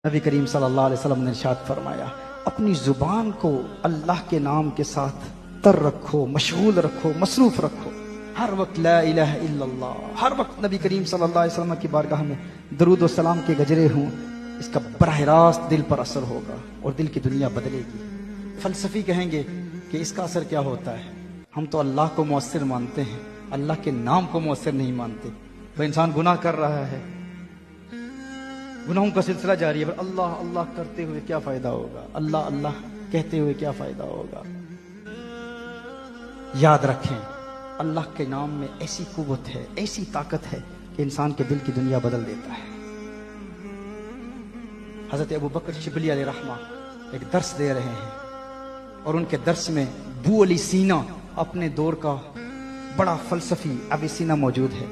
نبی کریم صلی اللہ علیہ وسلم نے ارشاد فرمایا، اپنی زبان کو اللہ کے نام کے ساتھ تر رکھو، مشغول رکھو، مصروف رکھو، ہر وقت لا الہ الا اللہ، ہر وقت نبی کریم صلی اللہ علیہ وسلم کی بارگاہ میں درود و سلام کے گجرے ہوں، اس کا براہ راست دل پر اثر ہوگا اور دل کی دنیا بدلے گی۔ فلسفی کہیں گے کہ اس کا اثر کیا ہوتا ہے؟ ہم تو اللہ کو مؤثر مانتے ہیں، اللہ کے نام کو مؤثر نہیں مانتے۔ وہ انسان گناہ کر رہا ہے، گناہوں کا سلسلہ جاری ہے، پر اللہ اللہ کرتے ہوئے کیا فائدہ ہوگا؟ اللہ اللہ کہتے ہوئے کیا فائدہ ہوگا؟ یاد رکھیں، اللہ کے نام میں ایسی قوت ہے، ایسی طاقت ہے کہ انسان کے دل کی دنیا بدل دیتا ہے۔ حضرت ابو بکر شبلی علیہ رحمہ ایک درس دے رہے ہیں اور ان کے درس میں ابو علی سینا اپنے دور کا بڑا فلسفی ابی سینا موجود ہے۔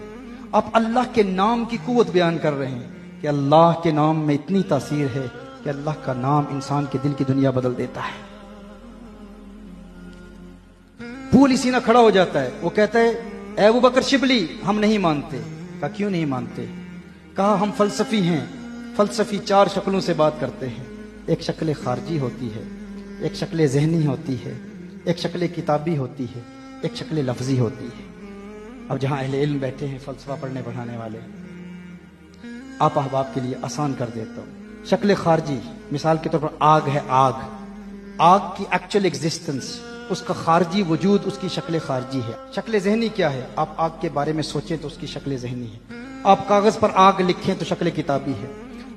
آپ اللہ کے نام کی قوت بیان کر رہے ہیں کہ اللہ کے نام میں اتنی تاثیر ہے کہ اللہ کا نام انسان کے دل کی دنیا بدل دیتا ہے۔ ابو علی سینا کھڑا ہو جاتا ہے، وہ کہتا ہے، اے ابو بکر شبلی، ہم نہیں مانتے۔ کہا کیوں نہیں مانتے؟ کہا ہم فلسفی ہیں، فلسفی چار شکلوں سے بات کرتے ہیں، ایک شکل خارجی ہوتی ہے، ایک شکل ذہنی ہوتی ہے، ایک شکل کتابی ہوتی ہے، ایک شکل لفظی ہوتی ہے۔ اب جہاں اہل علم بیٹھے ہیں، فلسفہ پڑھنے پڑھانے والے، آپ احباب کے لیے آسان کر دیتا ہوں۔ شکل خارجی مثال کے طور پر آگ ہے، آگ کی ایکچوئل ایگزسٹنس، اس کا خارجی وجود، اس کی شکل خارجی ہے۔ شکل ذہنی کیا ہے؟ آپ آگ کے بارے میں سوچیں تو اس کی شکل ذہنی ہے، آپ کاغذ پر آگ لکھیں تو شکل کتابی ہے،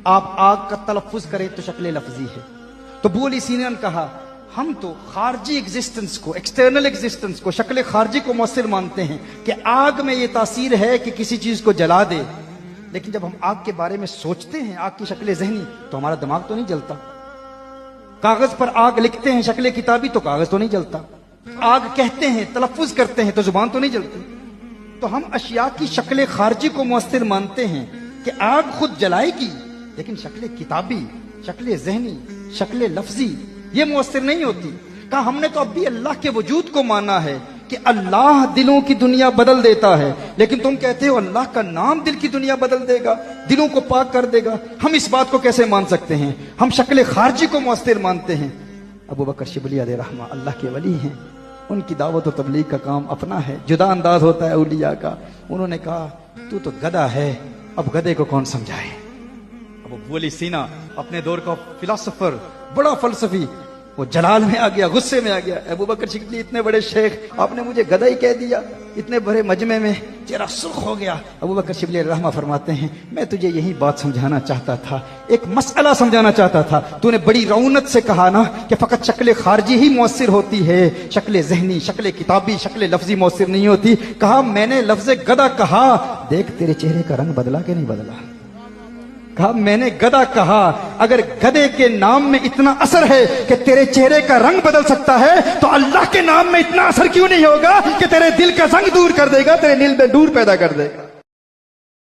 آپ آگ کا تلفظ کریں تو شکل لفظی ہے۔ تو ابو علی سینا نے کہا، ہم تو خارجی ایگزسٹنس کو، ایکسٹرنل ایگزسٹنس کو، شکل خارجی کو مؤثر مانتے ہیں کہ آگ میں یہ تاثیر ہے کہ کسی چیز کو جلا دے، لیکن جب ہم آگ کے بارے میں سوچتے ہیں، آگ کی شکل ذہنی، تو ہمارا دماغ تو نہیں جلتا۔ کاغذ پر آگ لکھتے ہیں شکل کتابی تو کاغذ تو نہیں جلتا۔ آگ کہتے ہیں، تلفظ کرتے ہیں تو زبان تو نہیں جلتی۔ تو ہم اشیاء کی شکل خارجی کو مؤثر مانتے ہیں کہ آگ خود جلائے گی، لیکن شکل کتابی، شکل ذہنی، شکل لفظی یہ مؤثر نہیں ہوتی۔ کہا ہم نے تو اب بھی اللہ کے وجود کو مانا ہے کہ اللہ دلوں کی دنیا بدل دیتا ہے، لیکن تم کہتے ہو اللہ کا نام دل کی دنیا بدل دے گا، دلوں کو پاک کر دے گا۔ ہم اس بات کو کیسے مان سکتے ہیں؟ ہم شکل خارجی کو مؤثر مانتے ہیں۔ ابو بکر شبلی علیہ رحمہ اللہ کے ولی ہیں، ان کی دعوت و تبلیغ کا کام اپنا ہے، جدا انداز ہوتا ہے اولیاء کا۔ انہوں نے کہا تو گدھا ہے، اب گدھے کو کون سمجھائے؟ اب ابو علی سینا اپنے دور کا فلاسفر، بڑا فلسفی، وہ جلال میں آ گیا، غصے میں آ گیا۔ ابو بکر شبلی اتنے بڑے شیخ، آپ نے مجھے گدھا ہی کہہ دیا، اتنے بڑے مجمع میں چہرہ سرخ ہو گیا۔ ابو بکر شبلی رحمہ فرماتے ہیں، میں تجھے یہی بات سمجھانا چاہتا تھا، ایک مسئلہ سمجھانا چاہتا تھا۔ تو نے بڑی رونت سے کہا نا کہ فقط شکل خارجی ہی مؤثر ہوتی ہے، شکل ذہنی، شکل کتابی، شکل لفظی مؤثر نہیں ہوتی۔ کہا میں نے لفظ گدھا کہا، دیکھ تیرے چہرے کا رنگ بدلا کہ نہیں بدلا؟ کہا میں نے گدھا کہا، اگر گدھے کے نام میں اتنا اثر ہے کہ تیرے چہرے کا رنگ بدل سکتا ہے، تو اللہ کے نام میں اتنا اثر کیوں نہیں ہوگا کہ تیرے دل کا زنگ دور کر دے گا، تیرے دل میں نور پیدا کر دے گا۔